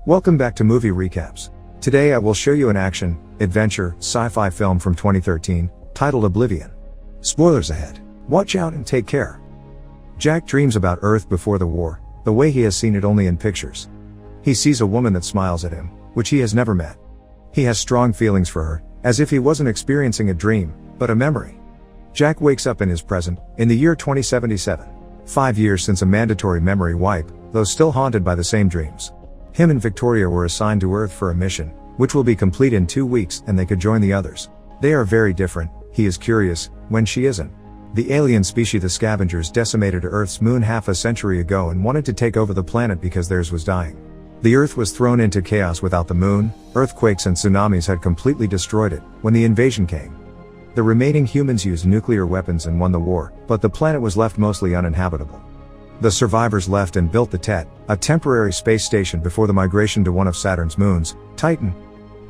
Welcome back to Movie Recaps. Today I will show you an action, adventure, sci-fi film from 2013, titled Oblivion. Spoilers ahead. Watch out and take care. Jack dreams about Earth before the war, the way he has seen it only in pictures. He sees a woman that smiles at him, which he has never met. He has strong feelings for her, as if he wasn't experiencing a dream, but a memory. Jack wakes up in his present, in the year 2077. 5 years since a mandatory memory wipe, though still haunted by the same dreams. Him and Victoria were assigned to Earth for a mission, which will be complete in 2 weeks and they could join the others. They are very different, he is curious, when she isn't. The alien species the scavengers decimated Earth's moon half a century ago and wanted to take over the planet because theirs was dying. The Earth was thrown into chaos without the moon, earthquakes and tsunamis had completely destroyed it, when the invasion came. The remaining humans used nuclear weapons and won the war, but the planet was left mostly uninhabitable. The survivors left and built the TET, a temporary space station before the migration to one of Saturn's moons, Titan.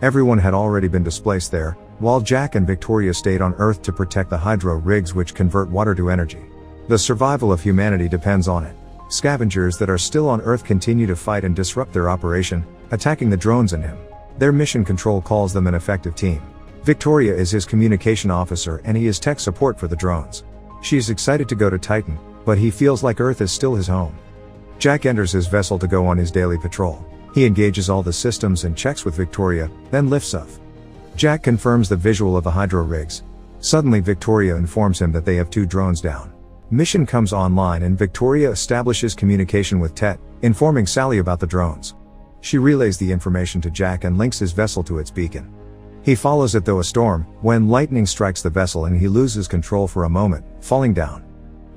Everyone had already been displaced there, while Jack and Victoria stayed on Earth to protect the hydro rigs which convert water to energy. The survival of humanity depends on it. Scavengers that are still on Earth continue to fight and disrupt their operation, attacking the drones and him. Their mission control calls them an effective team. Victoria is his communication officer and he is tech support for the drones. She is excited to go to Titan, but he feels like Earth is still his home. Jack enters his vessel to go on his daily patrol. He engages all the systems and checks with Victoria, then lifts off. Jack confirms the visual of the hydro rigs. Suddenly Victoria informs him that they have 2 drones down. Mission comes online and Victoria establishes communication with Tet, informing Sally about the drones. She relays the information to Jack and links his vessel to its beacon. He follows it through a storm, when lightning strikes the vessel and he loses control for a moment, falling down.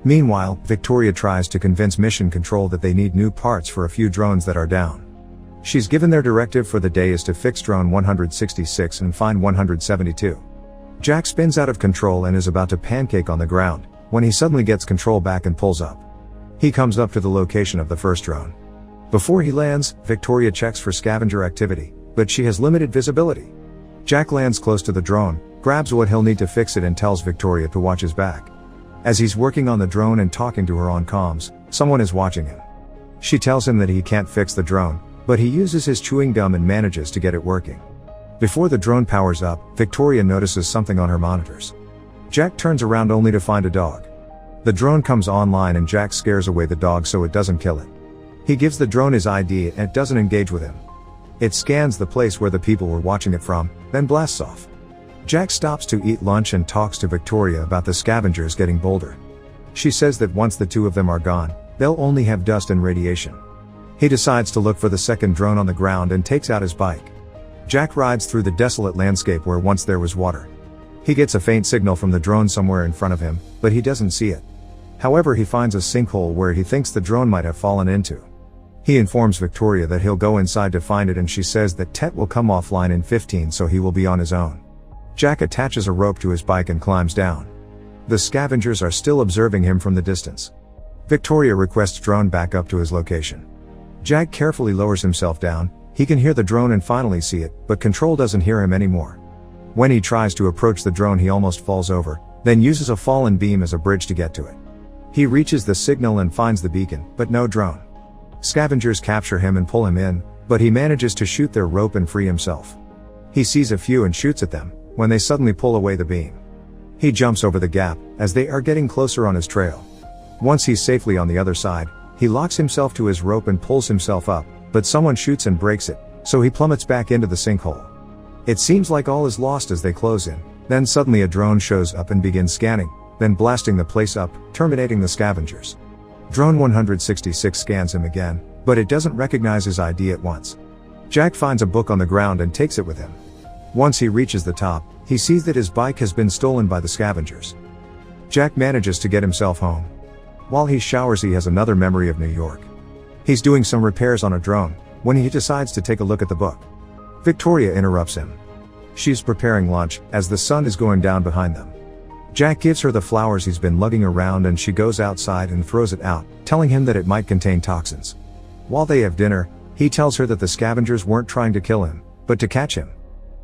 Meanwhile, Victoria tries to convince Mission Control that they need new parts for a few drones that are down. She's given their directive for the day is to fix drone 166 and find 172. Jack spins out of control and is about to pancake on the ground, when he suddenly gets control back and pulls up. He comes up to the location of the first drone. Before he lands, Victoria checks for scavenger activity, but she has limited visibility. Jack lands close to the drone, grabs what he'll need to fix it and tells Victoria to watch his back. As he's working on the drone and talking to her on comms, someone is watching him. She tells him that he can't fix the drone, but he uses his chewing gum and manages to get it working. Before the drone powers up, Victoria notices something on her monitors. Jack turns around only to find a dog. The drone comes online and Jack scares away the dog so it doesn't kill it. He gives the drone his ID and it doesn't engage with him. It scans the place where the people were watching it from, then blasts off. Jack stops to eat lunch and talks to Victoria about the scavengers getting bolder. She says that once the 2 of them are gone, they'll only have dust and radiation. He decides to look for the second drone on the ground and takes out his bike. Jack rides through the desolate landscape where once there was water. He gets a faint signal from the drone somewhere in front of him, but he doesn't see it. However, he finds a sinkhole where he thinks the drone might have fallen into. He informs Victoria that he'll go inside to find it and she says that Tet will come offline in 15 so he will be on his own. Jack attaches a rope to his bike and climbs down. The scavengers are still observing him from the distance. Victoria requests drone back up to his location. Jack carefully lowers himself down. He can hear the drone and finally see it, but control doesn't hear him anymore. When he tries to approach the drone he almost falls over, then uses a fallen beam as a bridge to get to it. He reaches the signal and finds the beacon, but no drone. Scavengers capture him and pull him in, but he manages to shoot their rope and free himself. He sees a few and shoots at them, when they suddenly pull away the beam. He jumps over the gap, as they are getting closer on his trail. Once he's safely on the other side, he locks himself to his rope and pulls himself up, but someone shoots and breaks it, so he plummets back into the sinkhole. It seems like all is lost as they close in, then suddenly a drone shows up and begins scanning, then blasting the place up, terminating the scavengers. Drone 166 scans him again, but it doesn't recognize his ID at once. Jack finds a book on the ground and takes it with him. Once he reaches the top, he sees that his bike has been stolen by the scavengers. Jack manages to get himself home. While he showers he has another memory of New York. He's doing some repairs on a drone, when he decides to take a look at the book. Victoria interrupts him. She's preparing lunch, as the sun is going down behind them. Jack gives her the flowers he's been lugging around and she goes outside and throws it out, telling him that it might contain toxins. While they have dinner, he tells her that the scavengers weren't trying to kill him, but to catch him.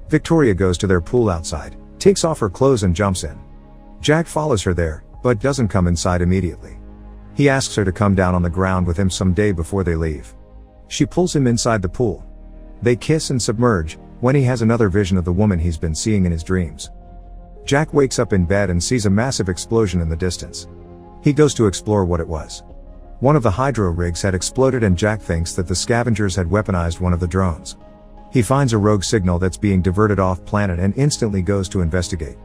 Victoria goes to their pool outside, takes off her clothes and jumps in. Jack follows her there, but doesn't come inside immediately. He asks her to come down on the ground with him some day before they leave. She pulls him inside the pool. They kiss and submerge, when he has another vision of the woman he's been seeing in his dreams. Jack wakes up in bed and sees a massive explosion in the distance. He goes to explore what it was. One of the hydro rigs had exploded and Jack thinks that the scavengers had weaponized one of the drones. He finds a rogue signal that's being diverted off planet and instantly goes to investigate.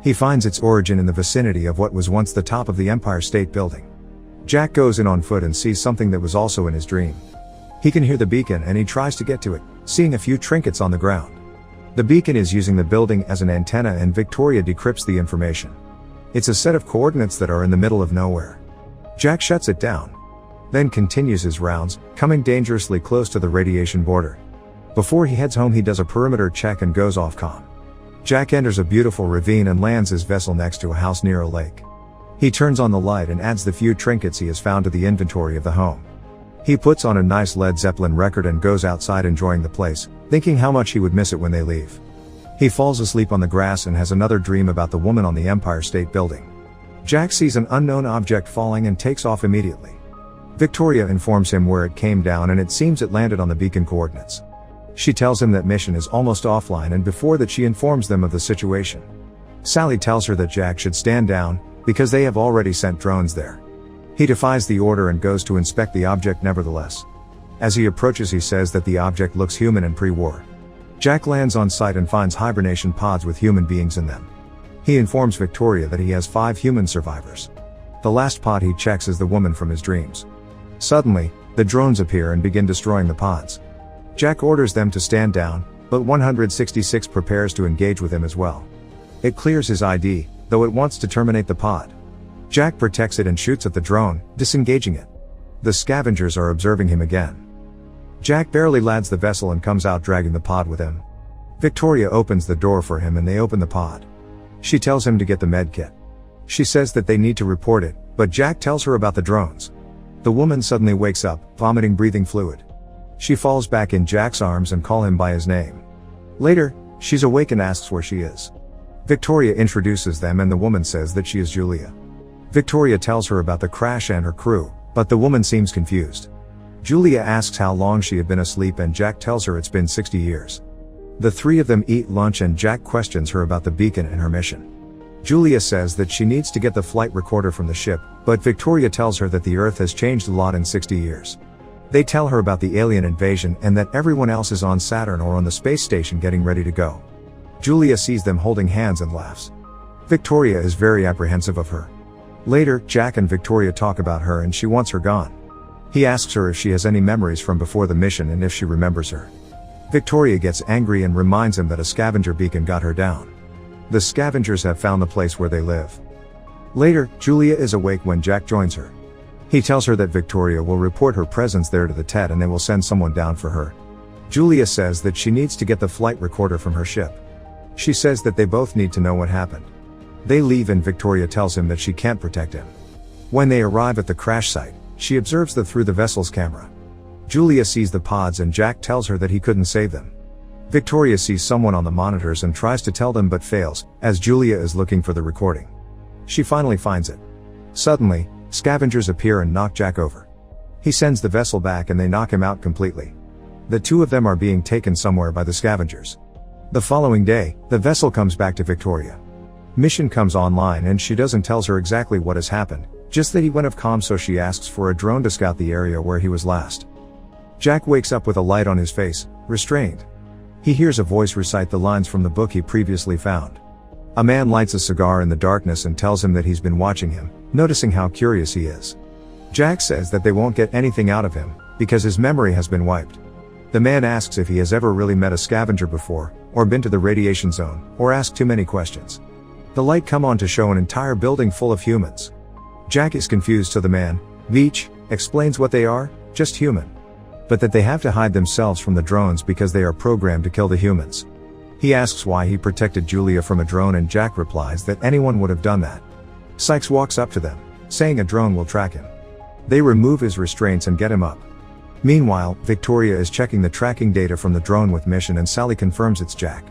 He finds its origin in the vicinity of what was once the top of the Empire State Building. Jack goes in on foot and sees something that was also in his dream. He can hear the beacon and he tries to get to it, seeing a few trinkets on the ground. The beacon is using the building as an antenna and Victoria decrypts the information. It's a set of coordinates that are in the middle of nowhere. Jack shuts it down, then continues his rounds, coming dangerously close to the radiation border. Before he heads home he does a perimeter check and goes off comm. Jack enters a beautiful ravine and lands his vessel next to a house near a lake. He turns on the light and adds the few trinkets he has found to the inventory of the home. He puts on a nice Led Zeppelin record and goes outside enjoying the place, thinking how much he would miss it when they leave. He falls asleep on the grass and has another dream about the woman on the Empire State Building. Jack sees an unknown object falling and takes off immediately. Victoria informs him where it came down and it seems it landed on the beacon coordinates. She tells him that mission is almost offline and before that she informs them of the situation. Sally tells her that Jack should stand down, because they have already sent drones there. He defies the order and goes to inspect the object nevertheless. As he approaches he says that the object looks human and pre-war. Jack lands on site and finds hibernation pods with human beings in them. He informs Victoria that he has 5 human survivors. The last pod he checks is the woman from his dreams. Suddenly, the drones appear and begin destroying the pods. Jack orders them to stand down, but 166 prepares to engage with him as well. It clears his ID, though it wants to terminate the pod. Jack protects it and shoots at the drone, disengaging it. The scavengers are observing him again. Jack barely lands the vessel and comes out dragging the pod with him. Victoria opens the door for him and they open the pod. She tells him to get the med kit. She says that they need to report it, but Jack tells her about the drones. The woman suddenly wakes up, vomiting breathing fluid. She falls back in Jack's arms and calls him by his name. Later, she's awake and asks where she is. Victoria introduces them and the woman says that she is Julia. Victoria tells her about the crash and her crew, but the woman seems confused. Julia asks how long she had been asleep and Jack tells her it's been 60 years. The 3 of them eat lunch and Jack questions her about the beacon and her mission. Julia says that she needs to get the flight recorder from the ship, but Victoria tells her that the Earth has changed a lot in 60 years. They tell her about the alien invasion and that everyone else is on Saturn or on the space station getting ready to go. Julia sees them holding hands and laughs. Victoria is very apprehensive of her. Later, Jack and Victoria talk about her and she wants her gone. He asks her if she has any memories from before the mission and if she remembers her. Victoria gets angry and reminds him that a scavenger beacon got her down. The scavengers have found the place where they live. Later, Julia is awake when Jack joins her. He tells her that Victoria will report her presence there to the TED and they will send someone down for her. Julia says that she needs to get the flight recorder from her ship. She says that they both need to know what happened. They leave and Victoria tells him that she can't protect him. When they arrive at the crash site, she observes through the vessel's camera. Julia sees the pods and Jack tells her that he couldn't save them. Victoria sees someone on the monitors and tries to tell them but fails, as Julia is looking for the recording. She finally finds it. Suddenly, scavengers appear and knock Jack over. He sends the vessel back and they knock him out completely. The 2 of them are being taken somewhere by the scavengers. The following day, the vessel comes back to Victoria. Mission comes online and she doesn't tell her exactly what has happened, just that he went off comm, so she asks for a drone to scout the area where he was last. Jack wakes up with a light on his face, restrained. He hears a voice recite the lines from the book he previously found. A man lights a cigar in the darkness and tells him that he's been watching him, noticing how curious he is. Jack says that they won't get anything out of him, because his memory has been wiped. The man asks if he has ever really met a scavenger before, or been to the radiation zone, or asked too many questions. The light come on to show an entire building full of humans. Jack is confused, so the man, Veach, explains what they are, just human. But that they have to hide themselves from the drones because they are programmed to kill the humans. He asks why he protected Julia from a drone and Jack replies that anyone would have done that. Sykes walks up to them, saying a drone will track him. They remove his restraints and get him up. Meanwhile, Victoria is checking the tracking data from the drone with Mission and Sally confirms it's Jack.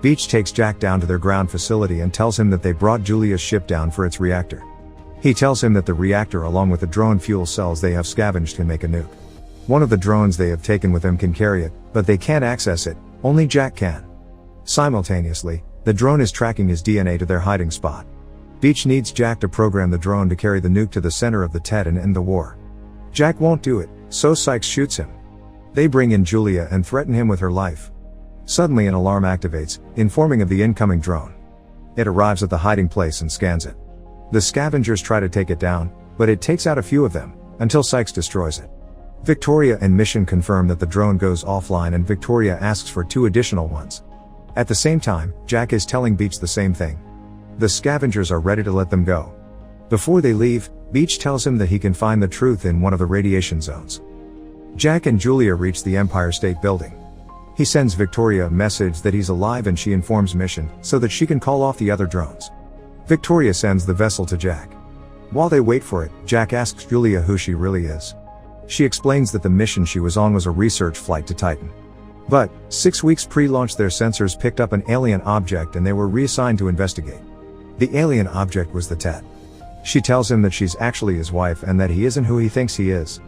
Veach takes Jack down to their ground facility and tells him that they brought Julia's ship down for its reactor. He tells him that the reactor along with the drone fuel cells they have scavenged can make a nuke. One of the drones they have taken with them can carry it, but they can't access it, only Jack can. Simultaneously, the drone is tracking his DNA to their hiding spot. Beach needs Jack to program the drone to carry the nuke to the center of the TED and end the war. Jack won't do it, so Sykes shoots him. They bring in Julia and threaten him with her life. Suddenly an alarm activates, informing of the incoming drone. It arrives at the hiding place and scans it. The scavengers try to take it down, but it takes out a few of them, until Sykes destroys it. Victoria and Mission confirm that the drone goes offline and Victoria asks for 2 additional ones. At the same time, Jack is telling Beach the same thing. The scavengers are ready to let them go. Before they leave, Beach tells him that he can find the truth in one of the radiation zones. Jack and Julia reach the Empire State Building. He sends Victoria a message that he's alive and she informs Mission, so that she can call off the other drones. Victoria sends the vessel to Jack. While they wait for it, Jack asks Julia who she really is. She explains that the mission she was on was a research flight to Titan. But, 6 weeks pre-launch their sensors picked up an alien object and they were reassigned to investigate. The alien object was the TED. She tells him that she's actually his wife and that he isn't who he thinks he is.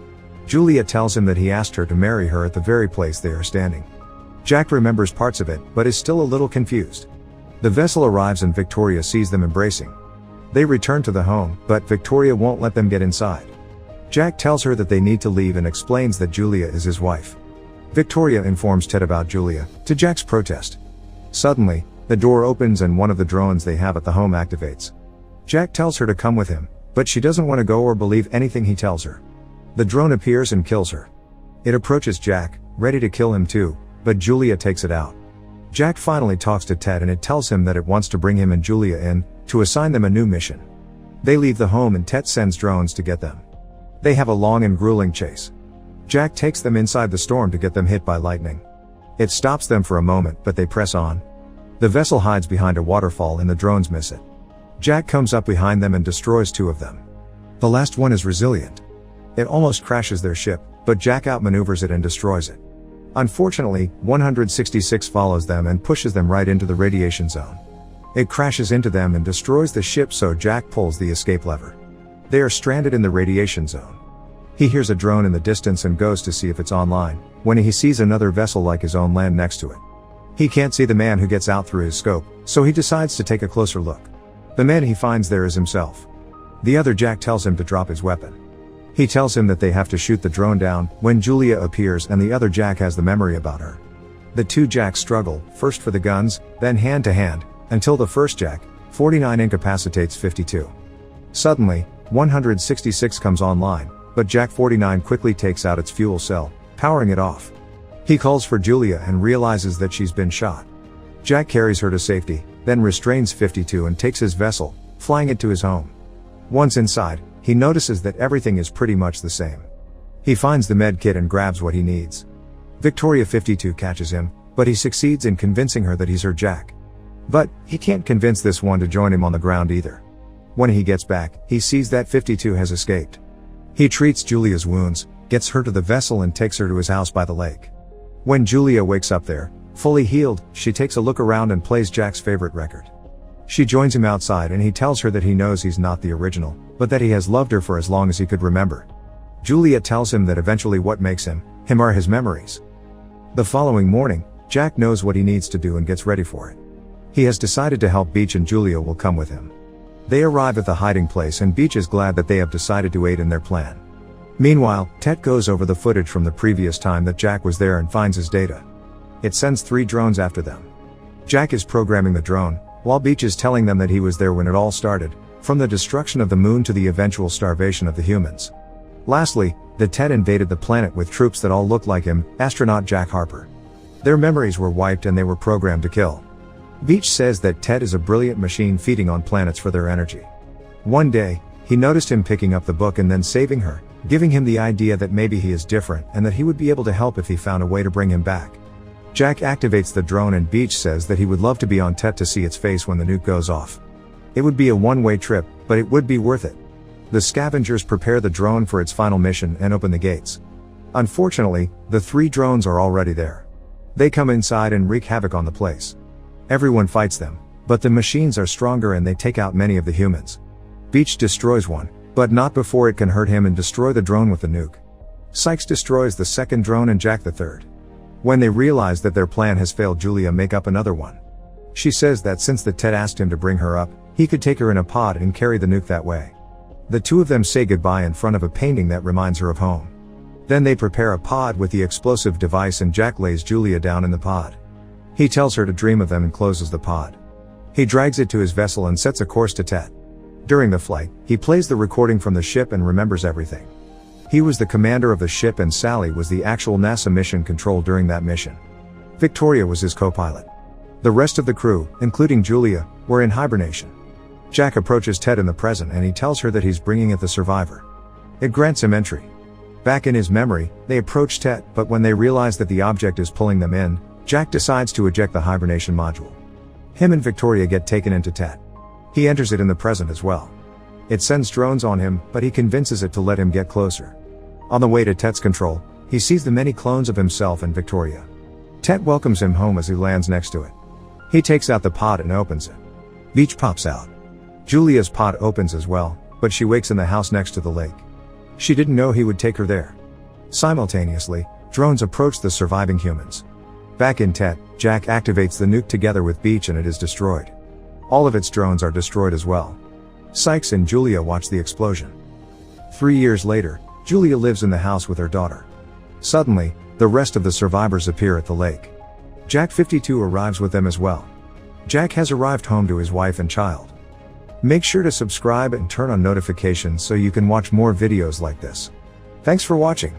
Julia tells him that he asked her to marry her at the very place they are standing. Jack remembers parts of it, but is still a little confused. The vessel arrives and Victoria sees them embracing. They return to the home, but Victoria won't let them get inside. Jack tells her that they need to leave and explains that Julia is his wife. Victoria informs Ted about Julia, to Jack's protest. Suddenly, the door opens and one of the drones they have at the home activates. Jack tells her to come with him, but she doesn't want to go or believe anything he tells her. The drone appears and kills her. It approaches Jack, ready to kill him too, but Julia takes it out. Jack finally talks to Ted and it tells him that it wants to bring him and Julia in, to assign them a new mission. They leave the home and Ted sends drones to get them. They have a long and grueling chase. Jack takes them inside the storm to get them hit by lightning. It stops them for a moment, but they press on. The vessel hides behind a waterfall and the drones miss it. Jack comes up behind them and destroys 2 of them. The last one is resilient. It almost crashes their ship, but Jack outmaneuvers it and destroys it. Unfortunately, 166 follows them and pushes them right into the radiation zone. It crashes into them and destroys the ship, so Jack pulls the escape lever. They are stranded in the radiation zone. He hears a drone in the distance and goes to see if it's online, when he sees another vessel like his own land next to it. He can't see the man who gets out through his scope, so he decides to take a closer look. The man he finds there is himself. The other Jack tells him to drop his weapon. He tells him that they have to shoot the drone down, when Julia appears and the other Jack has the memory about her. The 2 Jacks struggle, first for the guns, then hand to hand, until the first Jack, 49, incapacitates 52. Suddenly, 166 comes online, but Jack 49 quickly takes out its fuel cell, powering it off. He calls for Julia and realizes that she's been shot. Jack carries her to safety, then restrains 52 and takes his vessel, flying it to his home. Once inside, he notices that everything is pretty much the same. He finds the med kit and grabs what he needs. Victoria 52 catches him, but he succeeds in convincing her that he's her Jack. But, he can't convince this one to join him on the ground either. When he gets back, he sees that 52 has escaped. He treats Julia's wounds, gets her to the vessel and takes her to his house by the lake. When Julia wakes up there, fully healed, she takes a look around and plays Jack's favorite record. She joins him outside and he tells her that he knows he's not the original, but that he has loved her for as long as he could remember. Julia tells him that eventually what makes him are his memories. The following morning, Jack knows what he needs to do and gets ready for it. He has decided to help Beach and Julia will come with him. They arrive at the hiding place and Beach is glad that they have decided to aid in their plan. Meanwhile, Tet goes over the footage from the previous time that Jack was there and finds his data. It sends 3 drones after them. Jack is programming the drone, while Beach is telling them that he was there when it all started, from the destruction of the moon to the eventual starvation of the humans. Lastly, the Tet invaded the planet with troops that all looked like him, astronaut Jack Harper. Their memories were wiped and they were programmed to kill. Beach says that Tet is a brilliant machine feeding on planets for their energy. One day, he noticed him picking up the book and then saving her, giving him the idea that maybe he is different and that he would be able to help if he found a way to bring him back. Jack activates the drone and Beach says that he would love to be on Tet to see its face when the nuke goes off. It would be a one-way trip, but it would be worth it. The scavengers prepare the drone for its final mission and open the gates. Unfortunately, the 3 drones are already there. They come inside and wreak havoc on the place. Everyone fights them, but the machines are stronger and they take out many of the humans. Beach destroys one, but not before it can hurt him and destroy the drone with the nuke. Sykes destroys the second drone and Jack the third. When they realize that their plan has failed, Julia make up another one. She says that since the Tet asked him to bring her up, he could take her in a pod and carry the nuke that way. The two of them say goodbye in front of a painting that reminds her of home. Then they prepare a pod with the explosive device and Jack lays Julia down in the pod. He tells her to dream of them and closes the pod. He drags it to his vessel and sets a course to Tet. During the flight, he plays the recording from the ship and remembers everything. He was the commander of the ship and Sally was the actual NASA mission control during that mission. Victoria was his co-pilot. The rest of the crew, including Julia, were in hibernation. Jack approaches Tet in the present and he tells her that he's bringing it the Survivor. It grants him entry. Back in his memory, they approach Tet, but when they realize that the object is pulling them in, Jack decides to eject the hibernation module. Him and Victoria get taken into Tet. He enters it in the present as well. It sends drones on him, but he convinces it to let him get closer. On the way to Tet's control, he sees the many clones of himself and Victoria. Tet welcomes him home as he lands next to it. He takes out the pod and opens it. Beach pops out. Julia's pod opens as well, but she wakes in the house next to the lake. She didn't know he would take her there. Simultaneously, drones approach the surviving humans. Back in Tet, Jack activates the nuke together with Beach and it is destroyed. All of its drones are destroyed as well. Sykes and Julia watch the explosion. 3 years later, Julia lives in the house with her daughter. Suddenly, the rest of the survivors appear at the lake. Jack 52 arrives with them as well. Jack has arrived home to his wife and child. Make sure to subscribe and turn on notifications so you can watch more videos like this. Thanks for watching.